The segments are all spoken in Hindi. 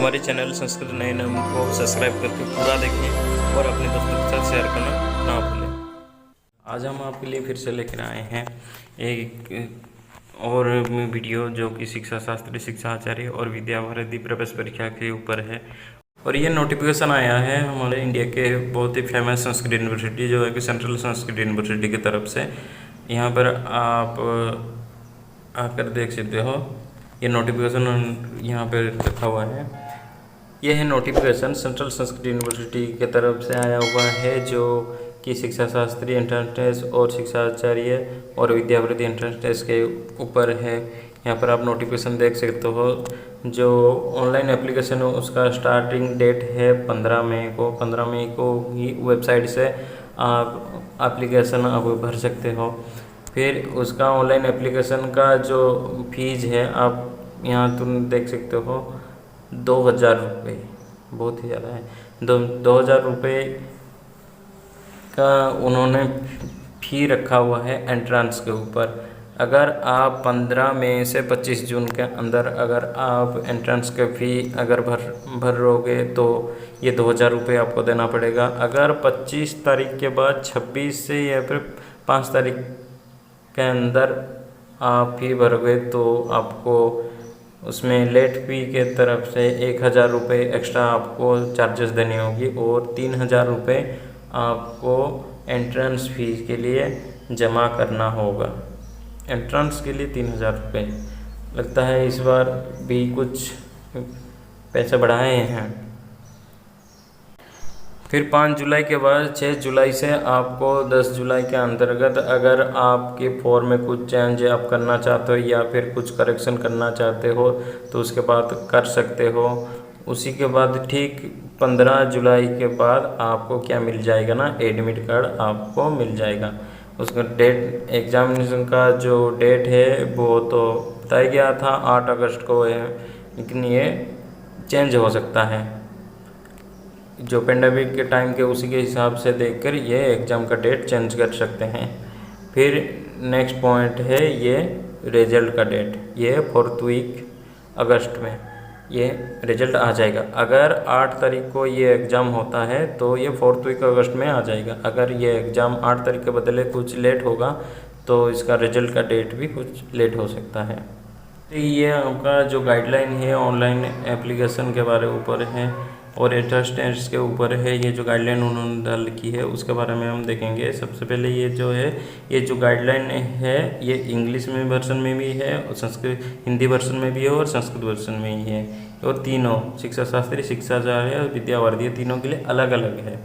हमारे चैनल संस्कृत नए नाम को सब्सक्राइब करके पूरा देखें और अपने दोस्तों के साथ शेयर करना ना भूलें। आज हम आपके लिए फिर से लेकर आए हैं एक और वीडियो जो कि शिक्षा शास्त्री, शिक्षा आचार्य और विद्या भारती प्रवेश परीक्षा के ऊपर है। और ये नोटिफिकेशन आया है हमारे इंडिया के बहुत ही फेमस संस्कृत यूनिवर्सिटी जो है कि सेंट्रल संस्कृत यूनिवर्सिटी की तरफ से। यहाँ पर आप आकर देख सकते हो, ये नोटिफिकेशन यहाँ पर रखा हुआ है। यह है नोटिफिकेशन सेंट्रल संस्कृत यूनिवर्सिटी की तरफ से आया हुआ है जो कि शिक्षा शास्त्री एंट्रेंस टेस्ट और शिक्षा आचार्य और विद्यावृत्ति एंट्रेंस टेस्ट के ऊपर है। यहाँ पर आप नोटिफिकेशन देख सकते हो। जो ऑनलाइन एप्लीकेशन है उसका स्टार्टिंग डेट है 15 मई को। 15 मई को ही वेबसाइट से आप एप्लीकेशन आप भर सकते हो। फिर उसका ऑनलाइन एप्लीकेशन का जो फीस है आप यहाँ तुम देख सकते हो 2000 रुपये, बहुत ही ज़्यादा है। 2000 रुपये का उन्होंने फ़ी रखा हुआ है एंट्रेंस के ऊपर। अगर आप 15 मई से 25 जून के अंदर अगर आप एंट्रेंस के फ़ी अगर भरोगे तो ये 2000 रुपये आपको देना पड़ेगा। अगर 25 तारीख के बाद 26 से या फिर 5 तारीख के अंदर आप फ़ी भरोगे तो आपको उसमें लेट फ़ी के तरफ से 1000 रुपये एक्स्ट्रा आपको चार्जेस देनी होगी और 3000 रुपये आपको एंट्रेंस फीस के लिए जमा करना होगा। एंट्रेंस के लिए 3000 रुपये लगता है। इस बार भी कुछ पैसे बढ़ाए हैं। फिर 5 जुलाई के बाद 6 जुलाई से आपको 10 जुलाई के अंतर्गत अगर आपके फॉर्म में कुछ चेंज आप करना चाहते हो या फिर कुछ करेक्शन करना चाहते हो तो उसके बाद कर सकते हो। उसी के बाद ठीक 15 जुलाई के बाद आपको क्या मिल जाएगा ना, एडमिट कार्ड आपको मिल जाएगा। उसका डेट एग्जामिनेशन का जो डेट है वो तो बताया गया था 8 अगस्त को है, लेकिन ये चेंज हो सकता है। जो पेंडेमिक के टाइम के उसी के हिसाब से देखकर ये एग्ज़ाम का डेट चेंज कर सकते हैं। फिर नेक्स्ट पॉइंट है ये रिजल्ट का डेट। ये 4th वीक अगस्त में ये रिजल्ट आ जाएगा। अगर 8 तारीख को ये एग्ज़ाम होता है तो ये 4th वीक अगस्त में आ जाएगा। अगर ये एग्ज़ाम 8 तारीख के बदले कुछ लेट होगा तो इसका रिजल्ट का डेट भी कुछ लेट हो सकता है। तो ये आपका जो गाइडलाइन है ऑनलाइन एप्लीकेशन के बारे ऊपर है और एंट्रेंस टेस्ट के ऊपर है। ये जो गाइडलाइन उन्होंने डाल रखी है उसके बारे में हम देखेंगे। सबसे पहले ये जो है ये जो गाइडलाइन है ये इंग्लिश में वर्जन में भी है और संस्कृत हिंदी वर्जन में भी है और संस्कृत वर्जन में ही है। और तीनों शिक्षा शास्त्री, शिक्षा आचार्य और विद्या भारती तीनों के लिए अलग अलग है।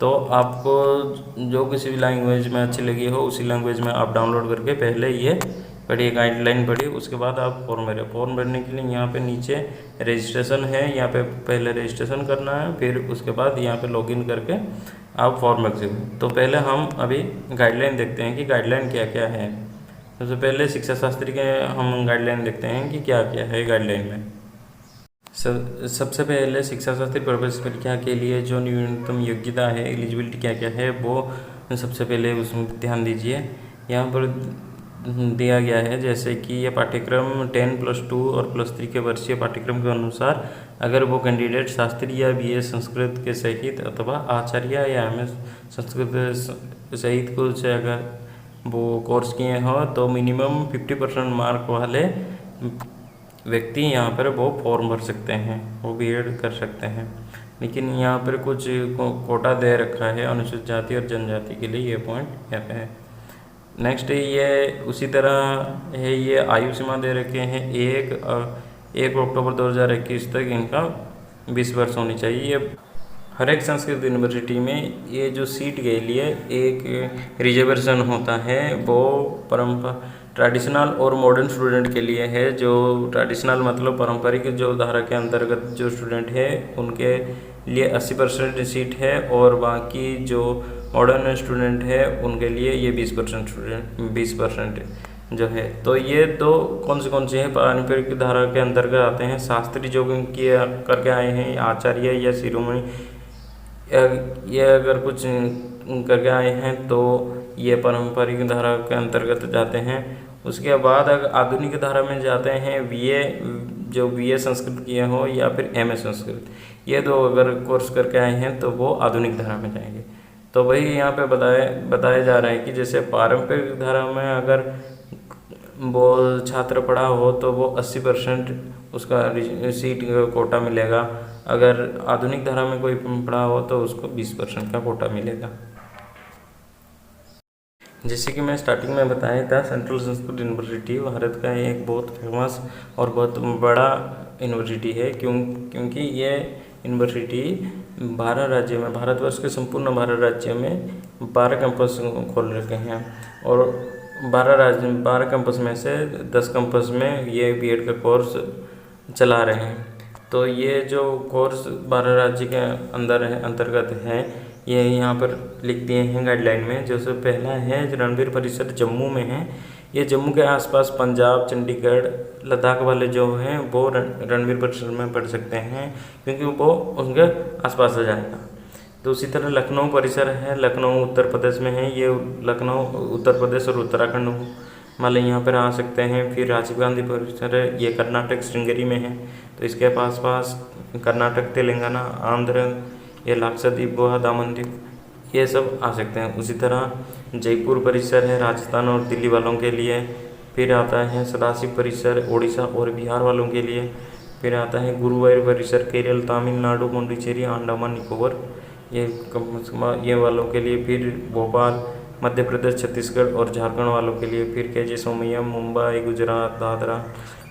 तो आपको जो किसी भी लैंग्वेज में अच्छी लगी हो उसी लैंग्वेज में आप डाउनलोड करके पहले ये पढ़िए, गाइडलाइन पढ़िए। उसके बाद आप फॉर्म भरिए। फॉर्म भरने के लिए यहाँ पे नीचे रजिस्ट्रेशन है, यहाँ पे पहले रजिस्ट्रेशन करना है। फिर उसके बाद यहाँ पे लॉगिन करके आप फॉर्म भर सकते। तो पहले हम अभी गाइडलाइन देखते हैं कि गाइडलाइन क्या क्या है। सबसे पहले शिक्षा शास्त्री के हम गाइडलाइन देखते हैं कि क्या क्या है गाइडलाइन में। सबसे पहले शिक्षा शास्त्री प्रवेश परीक्षा के लिए जो न्यूनतम योग्यता है, एलिजिबिलिटी क्या क्या है वो सबसे पहले उसमें ध्यान दीजिए। यहाँ पर दिया गया है जैसे कि यह पाठ्यक्रम 10+2 और +3 के वर्षीय पाठ्यक्रम के अनुसार अगर वो कैंडिडेट शास्त्री या BA संस्कृत के सहित अथवा आचार्य या MS संस्कृत सहित कुछ अगर वो कोर्स किए हो तो मिनिमम 50% मार्क वाले व्यक्ति यहाँ पर वो फॉर्म भर सकते हैं, वो B.Ed कर सकते हैं। लेकिन यहाँ पर कुछ कोटा दे रखा है अनुसूचित जाति और जनजाति के लिए, ये पॉइंट यहाँ पे है। नेक्स्ट ये उसी तरह है, ये आयु सीमा दे रखे हैं 1 अक्टूबर 2021 तक इनका 20 वर्ष होनी चाहिए। ये हर एक संस्कृत यूनिवर्सिटी में ये जो सीट के लिए एक रिजर्वेशन होता है वो ट्रेडिशनल और मॉडर्न स्टूडेंट के लिए है। जो ट्रेडिशनल मतलब पारंपरिक जो धारा के अंतर्गत जो स्टूडेंट है उनके लिए 80% सीट है और बाकी जो मॉडर्न स्टूडेंट है उनके लिए ये 20% जो है। तो ये तो कौन से हैं पारंपरिक धारा के अंतर्गत आते हैं। शास्त्री जो किए करके आए हैं, आचार्य या शिरोमणि ये अगर कुछ करके आए हैं तो ये पारंपरिक धारा के अंतर्गत जाते हैं। उसके बाद अगर आधुनिक धारा में जाते हैं जो BA संस्कृत किए हो या फिर MA संस्कृत, ये दो अगर कोर्स करके आए हैं तो वो आधुनिक धारा में जाएंगे। तो वही यहाँ पे बताया जा रहा है कि जैसे पारंपरिक धारा में अगर वो छात्र पढ़ा हो तो वो 80% उसका सीट कोटा मिलेगा, अगर आधुनिक धारा में कोई पढ़ा हो तो उसको 20% का कोटा मिलेगा। जैसे कि मैं स्टार्टिंग में बताया था, सेंट्रल संस्कृत यूनिवर्सिटी भारत का एक बहुत फेमस और बहुत बड़ा यूनिवर्सिटी है, क्योंकि ये यूनिवर्सिटी 12 राज्य में, भारतवर्ष के संपूर्ण 12 राज्य में 12 कैंपस खोल रखे हैं और 12 कैंपस में से 10 कैंपस में ये BEd का कोर्स चला रहे हैं। तो ये जो कोर्स 12 राज्य के अंतर्गत है, ये यहाँ पर लिख दिए हैं गाइडलाइन में। जैसे पहला है रणवीर परिसर जम्मू में है, ये जम्मू के आसपास पंजाब, चंडीगढ़, लद्दाख वाले जो हैं वो रणवीर परिसर में पढ़ सकते हैं, क्योंकि वो उनके आसपास आ जाएगा। तो उसी तरह लखनऊ परिसर है, लखनऊ उत्तर प्रदेश में है, ये लखनऊ उत्तर प्रदेश और उत्तराखंड वाले यहाँ पर आ सकते हैं। फिर राजीव गांधी परिसर है, ये कर्नाटक श्रृंगेरी में है, तो इसके पास कर्नाटक, तेलंगाना, आंध्र, ये लक्षद्वीप, गोवा, दामन द्वीप, ये सब आ सकते हैं। उसी तरह जयपुर परिसर है राजस्थान और दिल्ली वालों के लिए। फिर आता है सदाशिव परिसर उड़ीसा और बिहार वालों के लिए। फिर आता है गुरुवायूर परिसर केरल, तमिलनाडु, पुडुचेरी, अंडमान निकोबार, ये वालों के लिए। फिर भोपाल मध्य प्रदेश, छत्तीसगढ़ और झारखंड वालों के लिए। फिर KG सोमैया मुंबई, गुजरात, दादरा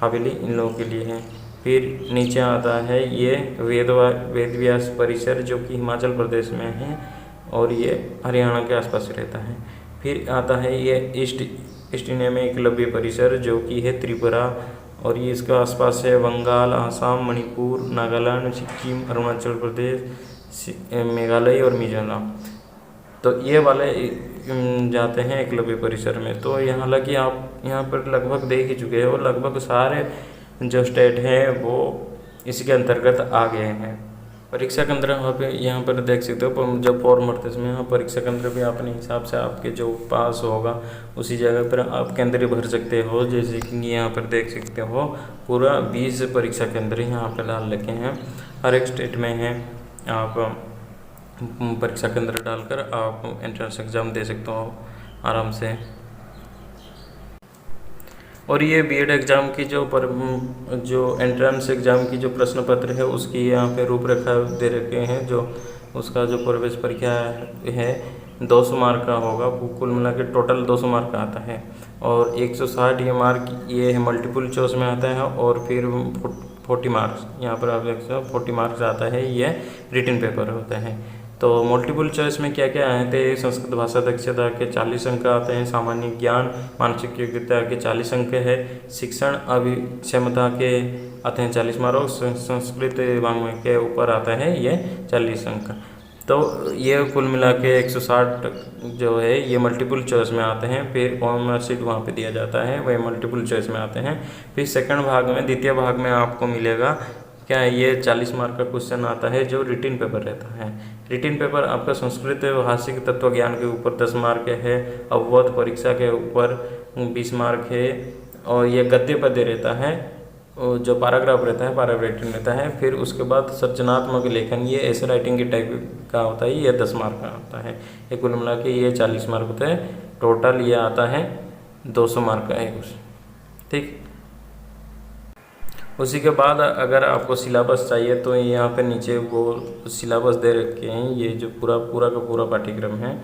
हवेली, इन लोगों के लिए है। फिर नीचे आता है ये वेदव्यास परिसर, जो कि हिमाचल प्रदेश में है और ये हरियाणा के आसपास रहता है। फिर आता है ये ईस्ट इंडिया में एकलव्य परिसर, जो कि है त्रिपुरा और ये इसके आसपास है बंगाल, आसाम, मणिपुर, नागालैंड, सिक्किम, अरुणाचल प्रदेश, मेघालय और मिजोरम। तो ये वाले जाते हैं एकलव्य परिसर में। तो हालांकि आप यहाँ पर लगभग देख ही चुके हो, लगभग सारे जो स्टेट हैं वो इसी के अंतर्गत आ गए हैं। परीक्षा केंद्र आप यहाँ पर देख सकते हो, जब फॉर्म भरते समय यहाँ परीक्षा केंद्र भी अपने हिसाब से आपके जो पास होगा उसी जगह पर आप केंद्र भर सकते हो। जैसे कि यहाँ पर देख सकते हो पूरा 20 परीक्षा केंद्र यहाँ पर डाल रखे हैं, हर एक स्टेट में है। आप परीक्षा केंद्र डालकर आप एंट्रेंस एग्ज़ाम दे सकते हो आराम से। और ये BEd एग्ज़ाम की जो एंट्रेंस एग्ज़ाम की जो प्रश्न पत्र है उसकी यहाँ पे रूपरेखा दे रखे हैं। जो उसका जो प्रवेश परीक्षा है 200 मार्क का होगा, कुल मिला के टोटल 200 मार्क का आता है और 160 ये मार्क ये है मल्टीपल चॉइस में आता है और फिर 40 मार्क्स यहाँ पर आप देख सकते हो 40 मार्क्स आता है, ये रिटन पेपर होते हैं। तो मल्टीपल चॉइस में क्या क्या आए थे, संस्कृत भाषा दक्षता के 40 अंक आते हैं, सामान्य ज्ञान मानसिक योग्यता के 40 अंक है, शिक्षण अभिक्षमता के आते हैं 40 मार्क, संस्कृत वाङ्मय के ऊपर आता है ये 40 अंक। तो ये कुल मिला के 160 जो है ये मल्टीपल चॉइस में आते हैं। फिर कॉमर्स सीट वहाँ पे दिया जाता है, वह मल्टीपल चॉइस में आते हैं। फिर सेकंड भाग में, द्वितीय भाग में आपको मिलेगा क्या है, ये 40 मार्क का क्वेश्चन आता है जो रिटन पेपर रहता है। रिटन पेपर आपका संस्कृत भाषिक तत्व ज्ञान के ऊपर 10 मार्क है, अवबोध परीक्षा के ऊपर 20 मार्क है और ये गद्य पद्य रहता है, जो पैराग्राफ रहता है पैराग्राफ राइटिंग रहता है। फिर उसके बाद सर्जनात्मक लेखन, ये ऐसे राइटिंग के टाइप का होता है, ये 10 मार्क का होता है। ये कुल मिला के ये 40 मार्क होता है, टोटल ये आता है 200 मार्क का है कुछ, ठीक। उसी के बाद अगर आपको सिलेबस चाहिए तो यहाँ पे नीचे वो सिलेबस दे रखे हैं, ये जो पूरा का पूरा पाठ्यक्रम है,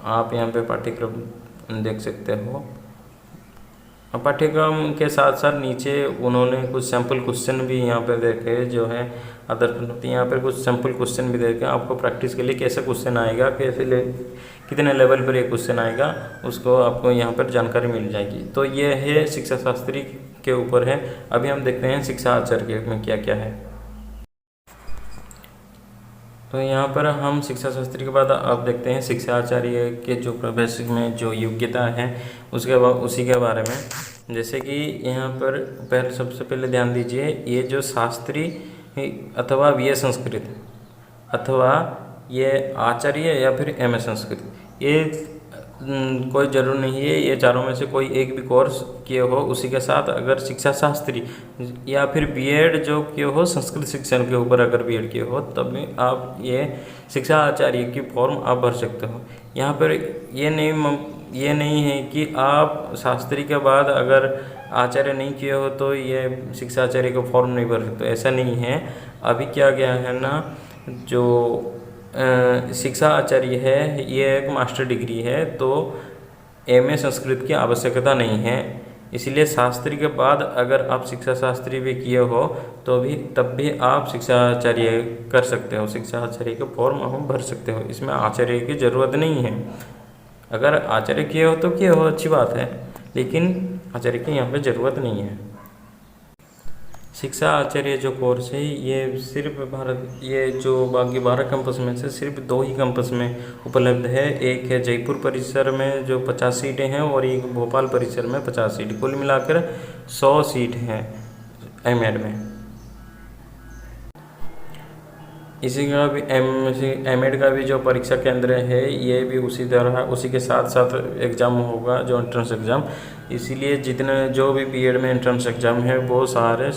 आप यहाँ पे पाठ्यक्रम देख सकते हो। पाठ्यक्रम के साथ साथ नीचे उन्होंने कुछ सैम्पल क्वेश्चन भी यहाँ पर देखे जो है अदर, यहाँ पर कुछ सैम्पल क्वेश्चन भी देखे आपको प्रैक्टिस के लिए कैसा क्वेश्चन आएगा, कितने लेवल पर ये क्वेश्चन आएगा, उसको आपको यहाँ पर जानकारी मिल जाएगी। तो ये है शिक्षा शास्त्री के ऊपर है। अभी हम देखते हैं शिक्षा आचार्य में क्या क्या है। तो यहाँ पर हम शिक्षा शास्त्री के बाद अब देखते हैं शिक्षा आचार्य के जो प्रवेश में जो योग्यता है उसके बाद उसी के बारे में। जैसे कि यहाँ पर सबसे पहले ध्यान दीजिए, ये जो शास्त्री अथवा BA संस्कृत अथवा ये आचार्य या फिर MA संस्कृत, ये कोई ज़रूर नहीं है ये चारों में से कोई एक भी कोर्स किए हो। उसी के साथ अगर शिक्षा शास्त्री या फिर बीएड जो किए हो संस्कृत शिक्षण के ऊपर अगर बीएड किए हो तब भी आप ये शिक्षा आचार्य की फॉर्म आप भर सकते हो। यहाँ पर ये नहीं है कि आप शास्त्री के बाद अगर आचार्य नहीं किए हो तो ये शिक्षा आचार्य का फॉर्म नहीं भर सकते, ऐसा नहीं है। अभी क्या गया है ना, जो शिक्षा आचार्य है ये एक मास्टर डिग्री है, तो एमए संस्कृत की आवश्यकता नहीं है। इसलिए शास्त्री के बाद अगर आप शिक्षा शास्त्री भी किए हो तो भी तब भी आप शिक्षा आचार्य कर सकते हो, शिक्षा आचार्य के फॉर्म आप भर सकते हो। इसमें आचार्य की ज़रूरत नहीं है। अगर आचार्य किए हो तो किए हो, अच्छी बात है, लेकिन आचार्य की यहाँ पे ज़रूरत नहीं है। शिक्षा आचार्य जो कोर्स है ये सिर्फ ये जो बाकी 12 कैंपस में से सिर्फ 2 ही कैंपस में उपलब्ध है। एक है जयपुर परिसर में जो 50 सीटें हैं और एक भोपाल परिसर में 50 सीट, कुल मिलाकर 100 सीट हैं एमएड में। इसी का भी एमएड का भी जो परीक्षा केंद्र है ये भी उसी तरह उसी के साथ साथ एग्ज़ाम होगा, जो एंट्रेंस एग्ज़ाम। इसीलिए जितने जो भी बीएड में एंट्रेंस एग्ज़ाम है वो सारे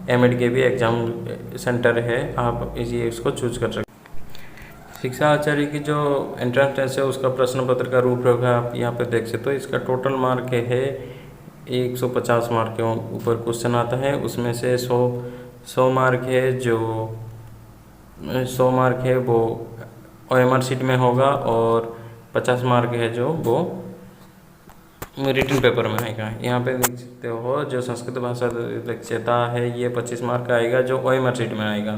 एमएड के भी एग्ज़ाम सेंटर है, आप इसको चूज कर सकते हैं। शिक्षा आचार्य की जो एंट्रेंस टेस्ट है उसका प्रश्न पत्र का रूपरेखा आप यहाँ पर देख सकते हो। इसका टोटल मार्क है 150 मार्क के ऊपर क्वेश्चन आता है, उसमें से 100 मार्क है जो 100 मार्क है वो ओएमआर शीट में होगा और 50 मार्क है जो वो रिटन पेपर में आएगा। यहाँ पे देख सकते हो जो संस्कृत भाषा दक्षता है ये 25 मार्क का आएगा जो ओएमआर शीट में आएगा,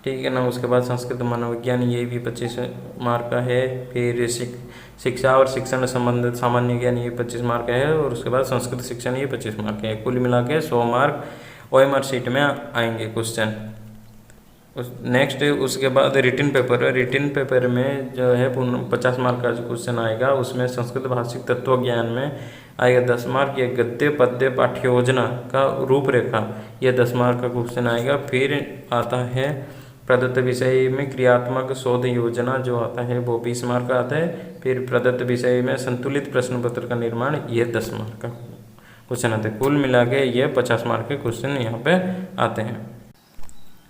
ठीक है ना। उसके बाद संस्कृत मनोविज्ञान ये भी 25 मार्क का है। फिर शिक्षा और शिक्षण संबंधित सामान्य ज्ञान ये 25 मार्क का है और उसके बाद संस्कृत शिक्षण ये 25 मार्क का है। कुल मिला के 100 मार्क ओएमआर शीट में आएंगे क्वेश्चन। नेक्स्ट उसके बाद रिटन पेपर में जो है 50 मार्क का जो क्वेश्चन आएगा उसमें संस्कृत भाषिक तत्व ज्ञान में आएगा 10 मार्क। ये गद्य पद्य पाठ्य योजना का रूपरेखा ये 10 मार्क का क्वेश्चन आएगा। फिर आता है प्रदत्त विषय में क्रियात्मक शोध योजना जो आता है वो 20 मार्क का आता है। फिर प्रदत्त विषय में संतुलित प्रश्न पत्र का निर्माण ये 10 मार्क का क्वेश्चन आता है। कुल मिला के ये 50 मार्क के क्वेश्चन यहाँ पे आते हैं।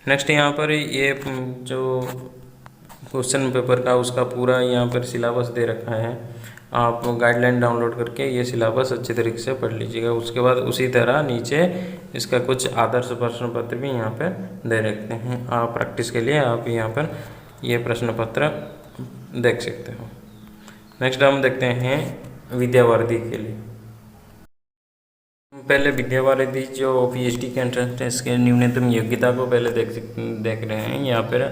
नेक्स्ट यहाँ पर ये जो क्वेश्चन पेपर का उसका पूरा यहाँ पर सिलेबस दे रखा है, आप गाइडलाइन डाउनलोड करके ये सिलेबस अच्छी तरीके से पढ़ लीजिएगा। उसके बाद उसी तरह नीचे इसका कुछ आदर्श प्रश्न पत्र भी यहाँ पर दे रखते हैं, आप प्रैक्टिस के लिए आप यहाँ पर ये प्रश्न पत्र देख सकते हो। नेक्स्ट हम देखते हैं विद्यावारिधि के लिए। पहले विद्यावारिधि जो पीएचडी के एंट्रेंस टेस्ट के न्यूनतम योग्यता को पहले देख रहे हैं यहाँ पर।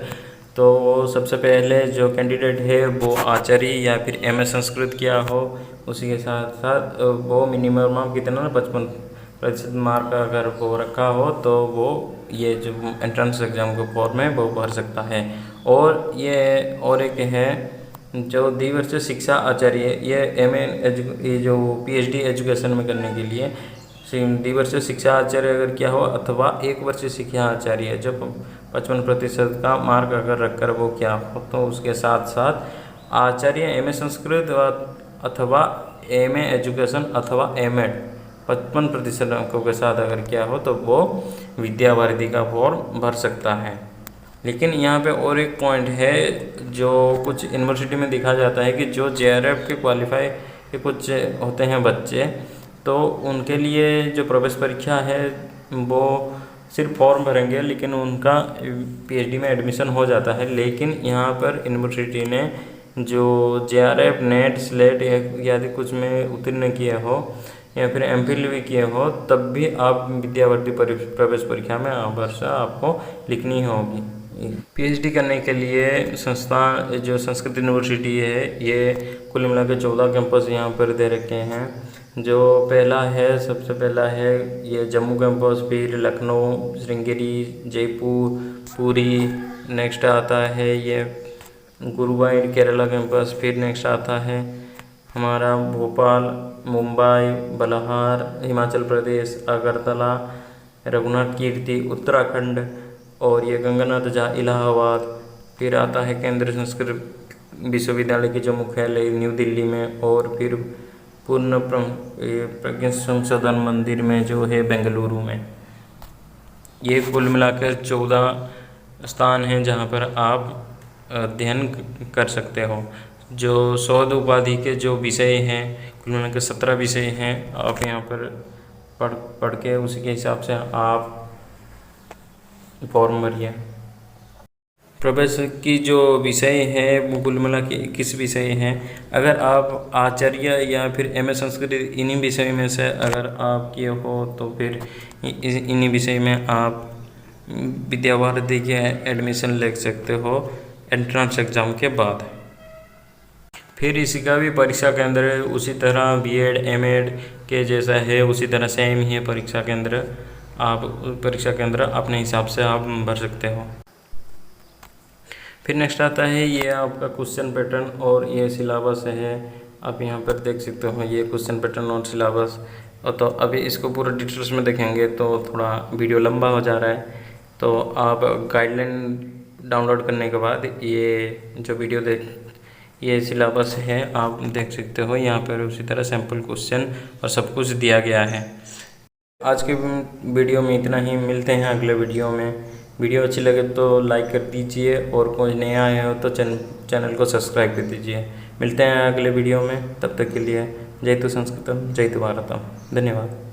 तो सबसे पहले जो कैंडिडेट है वो आचार्य या फिर एमए संस्कृत किया हो, उसी के साथ साथ वो मिनिमम कितना 55% मार्क अगर वो रखा हो तो वो ये जो एंट्रेंस एग्ज़ाम के फॉर्म में वो भर सकता है। और ये और एक है जो द्विवर्षीय शिक्षा आचार्य, ये ये जो पीएचडी एजुकेशन में करने के लिए द्विवर्षीय शिक्षा आचार्य अगर क्या हो अथवा 1 वर्षीय शिक्षा आचार्य जब 55% का मार्क अगर रखकर वो क्या हो तो उसके साथ साथ आचार्य एमए संस्कृत अथवा एमए एजुकेशन अथवा एमएड 55% अंकों के साथ अगर क्या हो तो वो विद्यावारिधि का फॉर्म भर सकता है। लेकिन यहाँ पे और एक पॉइंट है जो कुछ यूनिवर्सिटी में देखा जाता है कि जो जेआरएफ के क्वालिफाई के कुछ होते हैं बच्चे, तो उनके लिए जो प्रवेश परीक्षा है वो सिर्फ फॉर्म भरेंगे लेकिन उनका पीएचडी में एडमिशन हो जाता है। लेकिन यहाँ पर यूनिवर्सिटी ने जो जेआरएफ नेट स्लेट आदि कुछ में उत्तीर्ण किए हो या फिर एमफिल भी किए हो तब भी आप विद्यावारिधि प्रवेश परीक्षा में वर्षा आपको लिखनी होगी। पीएचडी करने के लिए संस्थान जो संस्कृत यूनिवर्सिटी है ये कुल मिला के 14 कैंपस यहाँ पर दे रखे हैं। जो सबसे पहला है ये जम्मू कैंपस, फिर लखनऊ, श्रृंगेरी, जयपुर, पुरी, नेक्स्ट आता है ये गुरुवायूर केरला कैंपस, फिर नेक्स्ट आता है हमारा भोपाल, मुंबई, बलहार हिमाचल प्रदेश, अगरतला, रघुनाथ कीर्ति उत्तराखंड और ये गंगानाथ झा इलाहाबाद। फिर आता है केंद्रीय संस्कृत विश्वविद्यालय की जो मुख्यालय न्यू दिल्ली में, और फिर पूर्ण प्रज्ञ संशोधन मंदिर में जो है बेंगलुरु में। ये कुल मिलाकर 14 स्थान हैं जहाँ पर आप अध्ययन कर सकते हो। जो शोध उपाधि के जो विषय हैं, कुल मिलाकर 17 विषय हैं। आप यहाँ पर पढ़ के उसी के हिसाब से आप फॉर्म भरिए। प्रवेश की जो विषय है वो कुल मिला के 21 विषय हैं। अगर आप आचार्य या फिर एमए संस्कृत इन्हीं विषय में से अगर आप किए हो तो फिर इन्हीं विषय में आप विद्या भारती के एडमिशन ले सकते हो एंट्रेंस एग्ज़ाम के बाद। फिर इसी का भी परीक्षा केंद्र उसी तरह बीएड एमएड के जैसा है, उसी तरह सेम ही है परीक्षा केंद्र। आप परीक्षा केंद्र अपने हिसाब से आप भर सकते हो। फिर नेक्स्ट आता है ये आपका क्वेश्चन पैटर्न और ये सिलेबस है। आप यहाँ पर देख सकते हो ये क्वेश्चन पैटर्न और सिलेबस। और तो अभी इसको पूरा डिटेल्स में देखेंगे तो थोड़ा वीडियो लंबा हो जा रहा है। तो आप गाइडलाइन डाउनलोड करने के बाद ये जो वीडियो ये सिलेबस है आप देख सकते हो। यहाँ पर उसी तरह सैम्पल क्वेश्चन और सब कुछ दिया गया है। आज के वीडियो में इतना ही। मिलते हैं अगले वीडियो में। वीडियो अच्छी लगे तो लाइक कर दीजिए और कोई नया आया हो तो चैनल को सब्सक्राइब कर दीजिए। मिलते हैं अगले वीडियो में, तब तक के लिए जय तु संस्कृतम जय तु भारतम। धन्यवाद।